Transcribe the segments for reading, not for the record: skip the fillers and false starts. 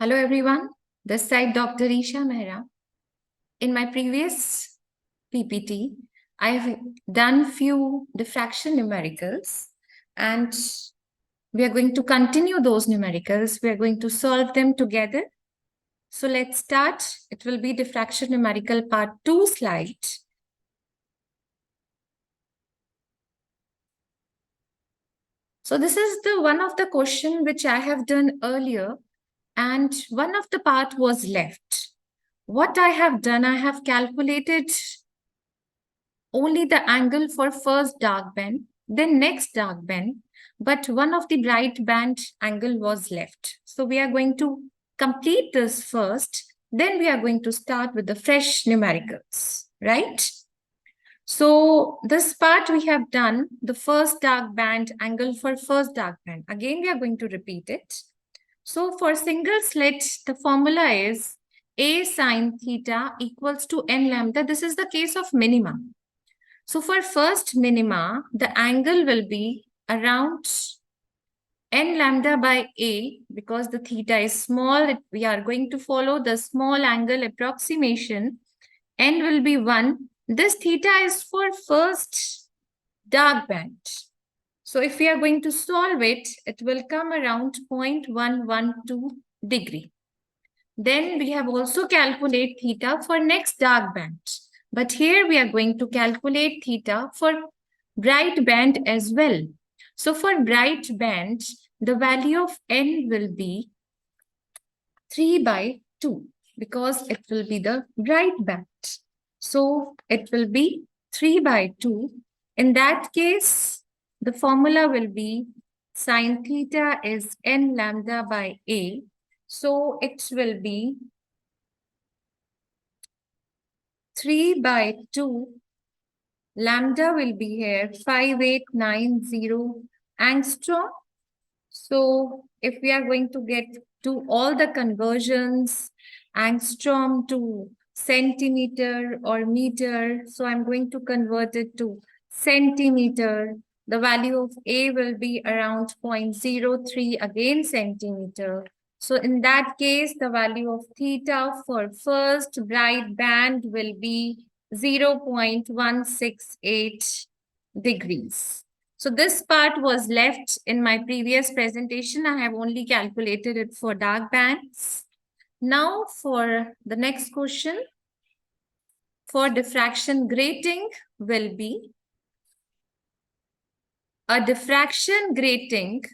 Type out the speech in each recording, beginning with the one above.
Hello everyone, this side Dr. Isha Mehra. In my previous PPT, I have done few diffraction numericals and we are going to continue those numericals. We are going to solve them together. So let's start. It will be diffraction numerical part 2 slide. So this is the one of the question which I have done earlier and one of the part was left. What I have done, I have calculated only the angle for first dark band, then next dark band, but one of the bright band angle was left. So we are going to complete this first, then we are going to start with the fresh numericals, right? So this part we have done, the first dark band angle for first dark band. Again, we are going to repeat it. So for single slit, the formula is A sine theta equals to n lambda. This is the case of minima. So for first minima, the angle will be around n lambda by A because the theta is small. We are going to follow the small angle approximation. N will be 1. This theta is for first dark band. So if we are going to solve it, it will come around 0.112 degree. Then we have also calculate theta for next dark band. But here we are going to calculate theta for bright band as well. So for bright band, the value of n will be 3/2 because it will be the bright band. So it will be 3/2. In that case, the formula will be sine theta is n lambda by A. So it will be 3/2. Lambda will be here 5890 angstrom. So if we are going to get to all the conversions, angstrom to centimeter or meter, so I'm going to convert it to centimeter. The value of A will be around 0.03 again centimeter. So in that case, the value of theta for first bright band will be 0.168 degrees. So this part was left in my previous presentation. I have only calculated it for dark bands. Now for the next question, for diffraction grating will be a diffraction grating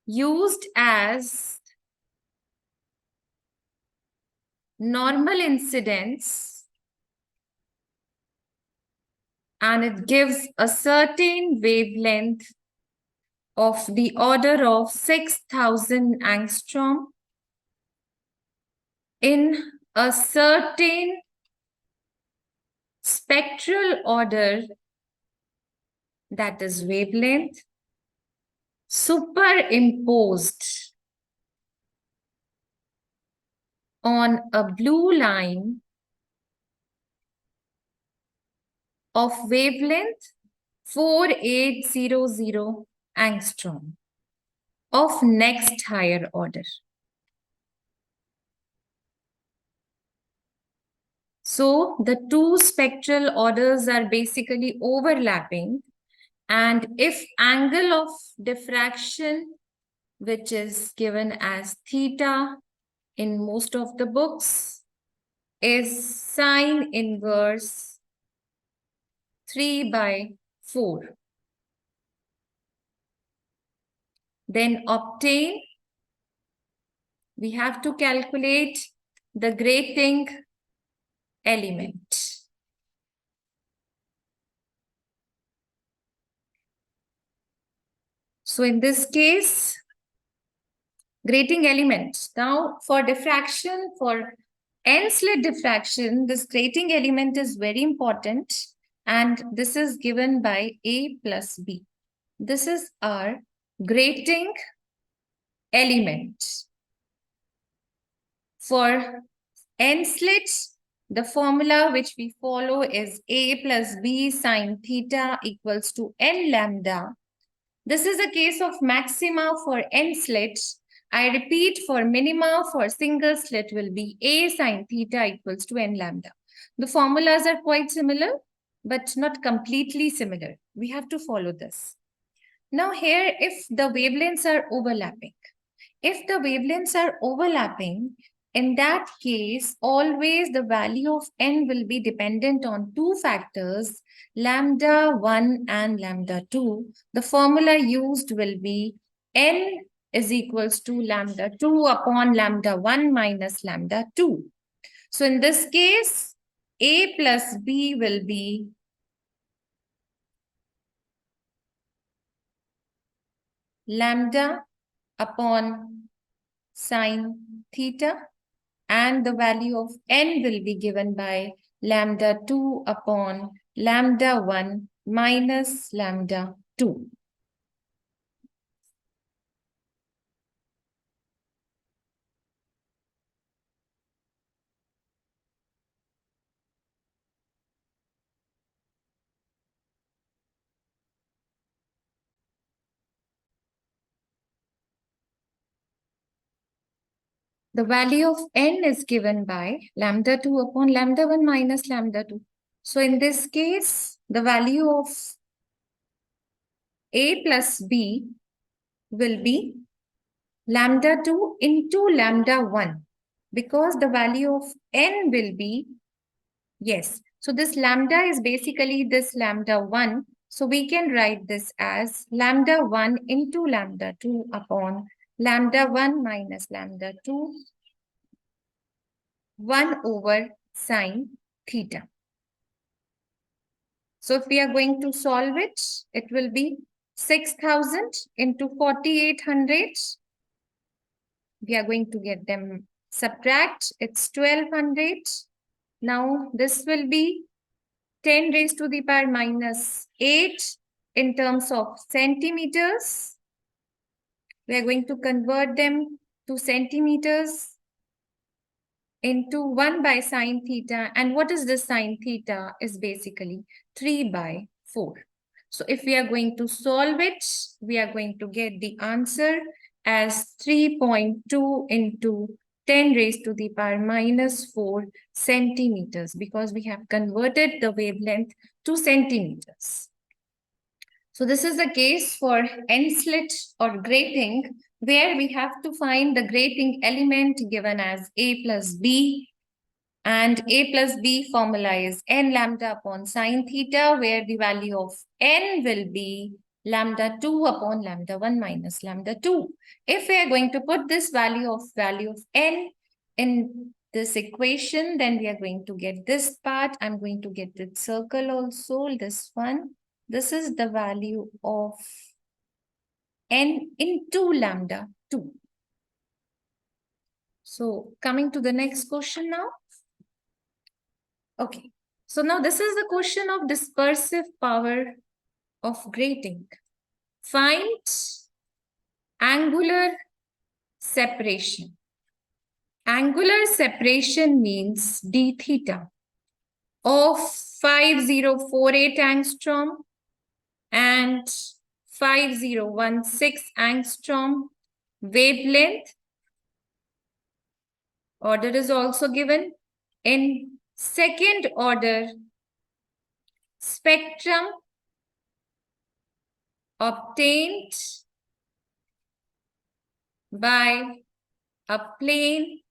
used as normal incidence and it gives a certain wavelength of the order of 6,000 angstrom in a certain spectral order, that is wavelength, superimposed on a blue line of wavelength 4800 angstrom of next higher order. So the two spectral orders are basically overlapping, and if angle of diffraction, which is given as theta in most of the books, is sine inverse 3/4. Then obtain, we have to calculate the grating element. So in this case, grating element. Now for diffraction, for n-slit diffraction, this grating element is very important and this is given by A plus B. This is our grating element. For n-slit, the formula which we follow is A plus B sine theta equals to N lambda. This is a case of maxima for N slits. I repeat, for minima for single slit will be A sine theta equals to N lambda. The formulas are quite similar, but not completely similar. We have to follow this. Now here, if the wavelengths are overlapping, in that case, always the value of N will be dependent on two factors, lambda 1 and lambda 2. The formula used will be N is equals to lambda 2 upon lambda 1 minus lambda 2. So in this case, A plus B will be lambda upon sine theta, and the value of N will be given by lambda 2 upon lambda 1 minus lambda 2. The value of N is given by lambda 2 upon lambda 1 minus lambda 2. So in this case, the value of A plus B will be lambda 2 into lambda 1, because the value of N will be, yes, so this lambda is basically this lambda 1. So we can write this as lambda 1 into lambda 2 upon lambda 1 minus lambda 2, 1 over sine theta. So if we are going to solve it, it will be 6,000 into 4,800. We are going to get them subtract. It's 1,200. Now this will be 10 raised to the power minus 8 in terms of centimeters. We are going to convert them to centimeters into 1 by sine theta. And what is the sine theta? Is basically 3 by 4. So if we are going to solve it, we are going to get the answer as 3.2 into 10 raised to the power minus 4 centimeters, because we have converted the wavelength to centimeters. So this is the case for N slit or grating, where we have to find the grating element given as A plus B, and A plus B formula is N lambda upon sine theta, where the value of N will be lambda 2 upon lambda 1 minus lambda 2. If we are going to put this value of N in this equation, then we are going to get this part. I'm going to get the circle also, this one. This is the value of N into lambda 2. So coming to the next question now. Okay, so now this is the question of dispersive power of grating. Find angular separation. Angular separation means d theta of 5048 angstrom and 5016 angstrom. Wavelength order is also given. In second order spectrum obtained by a plane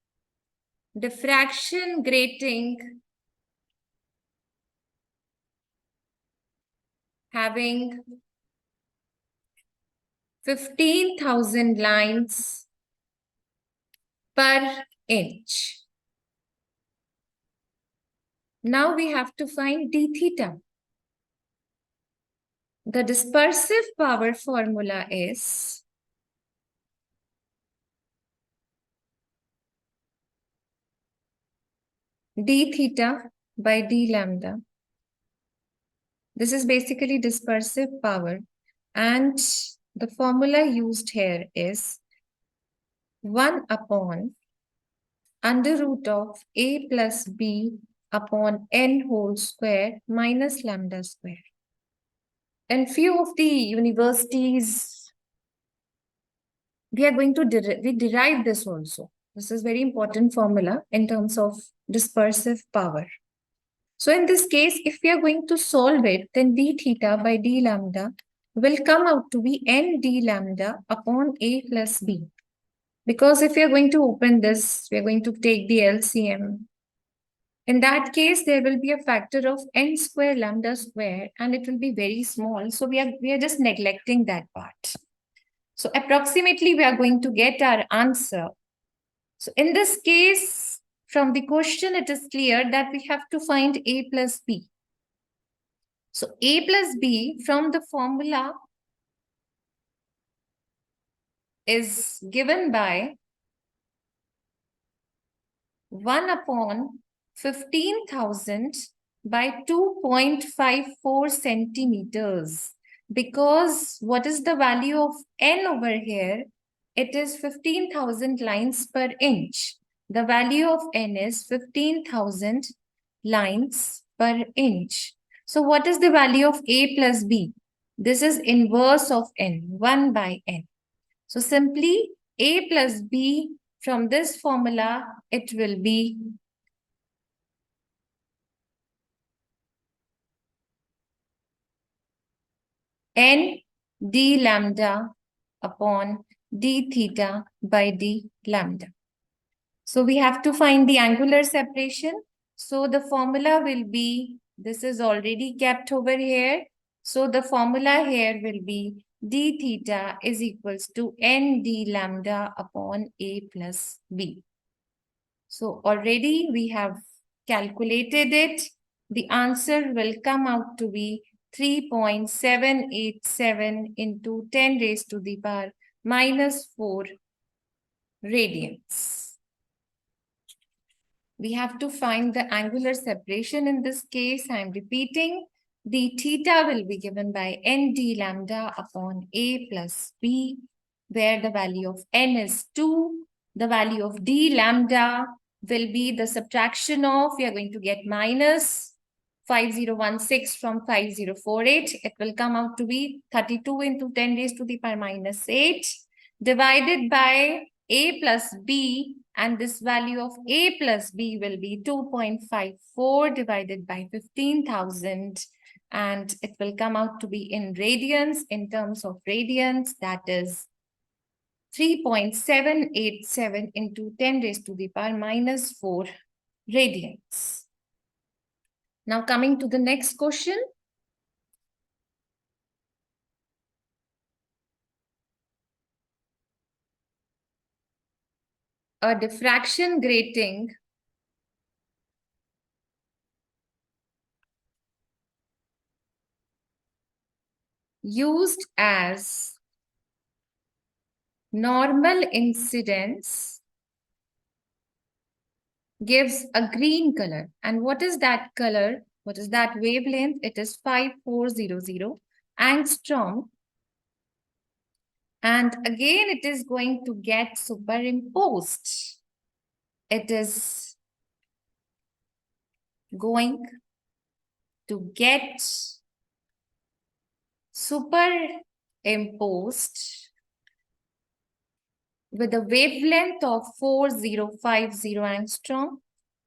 diffraction grating having 15,000 lines per inch. Now we have to find d theta. The dispersive power formula is d theta by d lambda. This is basically dispersive power, and the formula used here is 1 upon under root of A plus B upon n whole square minus lambda square. In few of the universities, we are going to derive this also. This is very important formula in terms of dispersive power. So in this case, if we are going to solve it, then d theta by d lambda will come out to be n d lambda upon a plus b. Because if we are going to open this, we are going to take the LCM. In that case, there will be a factor of n square lambda square, and it will be very small. So we are just neglecting that part. So approximately, we are going to get our answer. So in this case, from the question, it is clear that we have to find a plus b. So a plus b from the formula is given by 1 upon 15,000 by 2.54 centimeters. Because what is the value of n over here? It is 15,000 lines per inch. The value of n is 15,000 lines per inch. So what is the value of a plus b? This is inverse of n, 1 by n. So simply a plus b from this formula, it will be n d lambda upon d theta by d lambda. So we have to find the angular separation. So the formula will be, this is already kept over here. So the formula here will be d theta is equals to n d lambda upon a plus b. So already we have calculated it. The answer will come out to be 3.787 into 10 raised to the power minus 4 radians. We have to find the angular separation in this case. I am repeating. The theta will be given by n d lambda upon a plus b, where the value of n is 2. The value of d lambda will be the subtraction of, we are going to get minus 5016 from 5048. It will come out to be 32 into 10 raised to the power minus 8 divided by a plus b, and this value of a plus b will be 2.54 divided by 15,000, and it will come out to be in radians. In terms of radians, that is 3.787 into 10 raised to the power minus 4 radians. Now coming to the next question. A diffraction grating used as normal incidence gives a green color. And what is that color? What is that wavelength? It is 5400 angstrom. And again, it is going to get superimposed. It is going to get superimposed with a wavelength of 4050 angstrom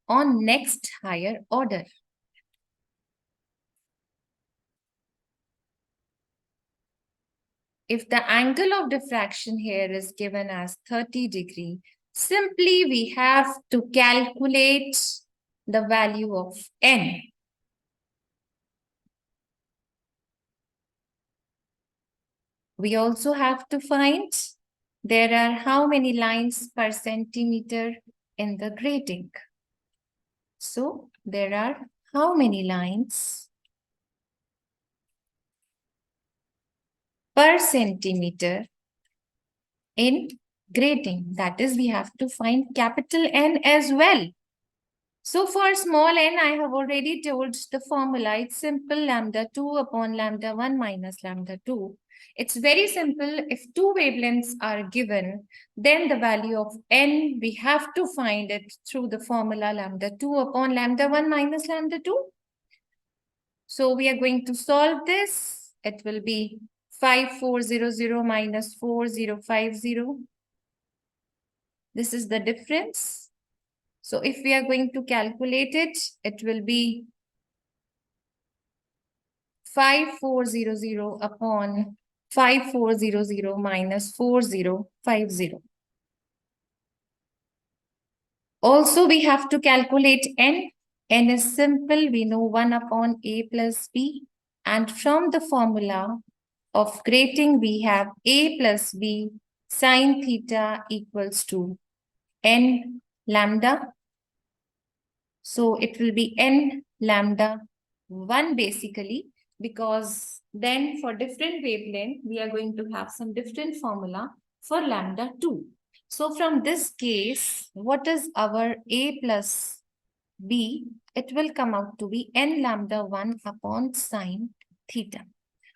on next higher order. If the angle of diffraction here is given as 30 degree, simply we have to calculate the value of n. We also have to find there are how many lines per centimeter in the grating. So there are how many lines per centimeter in grating. That is, we have to find capital N as well. So for small n, I have already told the formula. It's simple, lambda 2 upon lambda 1 minus lambda 2. It's very simple. If two wavelengths are given, then the value of n, we have to find it through the formula lambda 2 upon lambda 1 minus lambda 2. So we are going to solve this. It will be 5400 minus 4050. This is the difference. So if we are going to calculate it, it will be 5400 upon 5400 minus 4050. Also, we have to calculate n. N is simple. We know 1 upon a plus b. And from the formula of grating, we have a plus b sine theta equals to n lambda. So it will be n lambda 1 basically, because then for different wavelength, we are going to have some different formula for lambda 2. So from this case, what is our a plus b? It will come out to be n lambda 1 upon sine theta.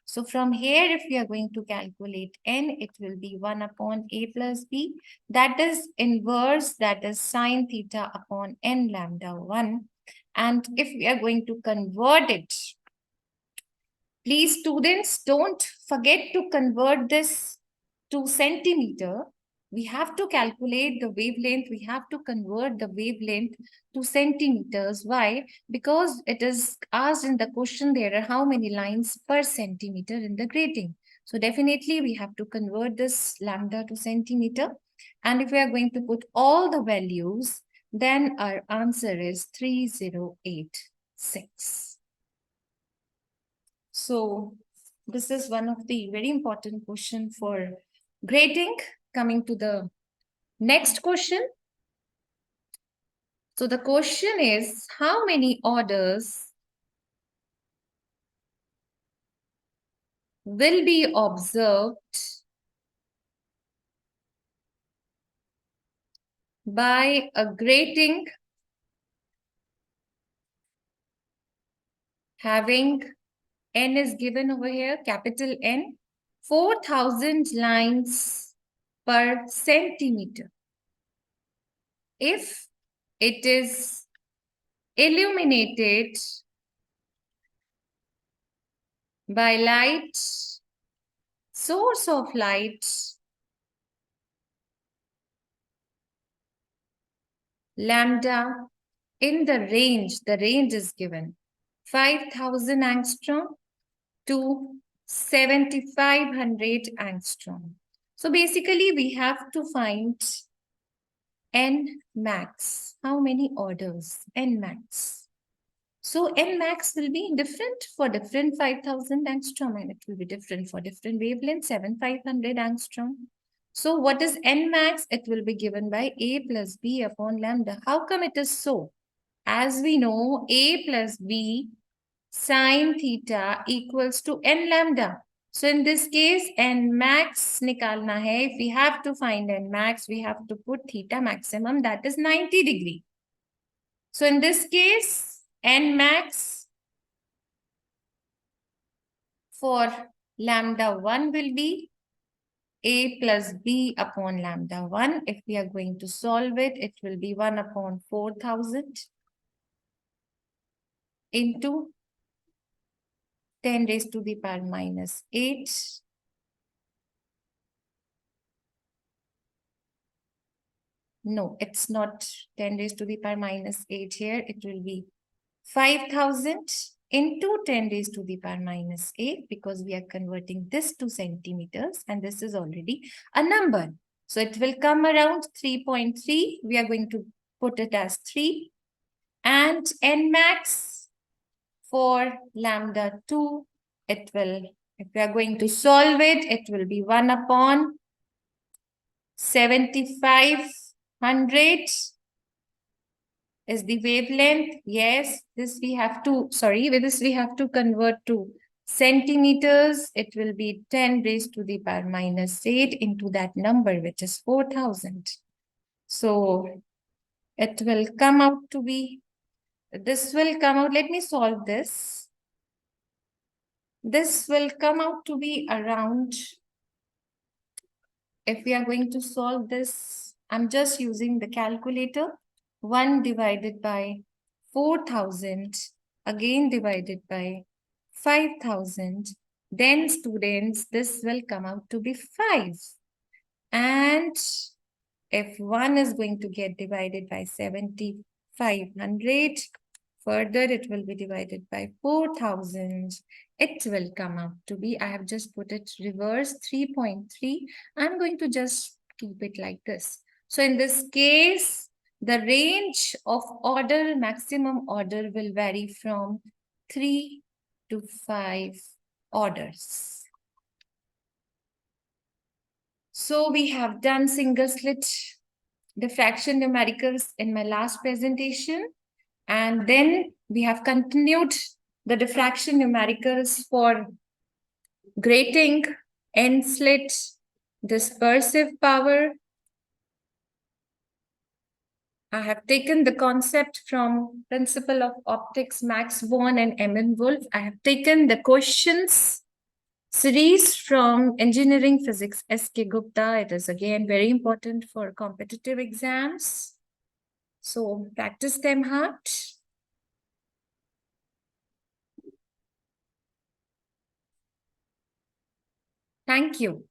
So from here, if we are going to calculate n, it will be 1 upon a plus b. That is inverse, that is sine theta upon n lambda 1. And if we are going to convert it, please students, don't forget to convert this to centimeter. We have to calculate the wavelength. We have to convert the wavelength to centimeters. Why? Because it is asked in the question there are how many lines per centimeter in the grating. So definitely we have to convert this lambda to centimeter. And if we are going to put all the values, then our answer is 3086. So this is one of the very important question for grading. Coming to the next question. So the question is, how many orders will be observed by a grating having n is given over here, capital N, 4000 lines per centimeter. If it is illuminated by light, source of light, lambda in the range is given 5000 angstrom to 7500 angstrom. So basically we have to find n max. How many orders? N max. So n max will be different for different 5000 angstrom, and it will be different for different wavelength 7500 angstrom. So what is n max? It will be given by a plus b upon lambda. How come it is so? As we know, a plus b sine theta equals to n lambda. So in this case, n max nikalna hai. If we have to find n max, we have to put theta maximum, that is 90 degree. So in this case, n max for lambda 1 will be a plus b upon lambda 1. If we are going to solve it, it will be 1 upon 4000 into 10 raised to the power minus 8. No, it's not 10 raised to the power minus 8 here. It will be 5000 into 10 raised to the power minus 8, because we are converting this to centimeters and this is already a number. So it will come around 3.3. We are going to put it as 3. And n max for lambda 2, it will, if we are going to solve it, it will be 1 upon 7500 is the wavelength. Yes, this we have to, sorry, with this we have to convert to centimeters. It will be 10 raised to the power minus 8 into that number, which is 4000. So it will come out to be This will come out, let me solve this. This will come out to be around, if we are going to solve this, I'm just using the calculator, 1 divided by 4,000, again divided by 5,000. Then students, this will come out to be 5. And if 1 is going to get divided by 7,500, further it will be divided by 4,000. It will come out to be, I have just put it reverse, 3.3. I'm going to just keep it like this. So in this case, the range of order, maximum order will vary from 3 to 5 orders. So we have done single slit diffraction numericals in my last presentation. And then we have continued the diffraction numericals for grating, end slit, dispersive power. I have taken the concept from Principle of Optics, Max Born and M.N. Wolf. I have taken the questions series from Engineering Physics, S.K. Gupta. It is again very important for competitive exams. So practice them hard. Thank you.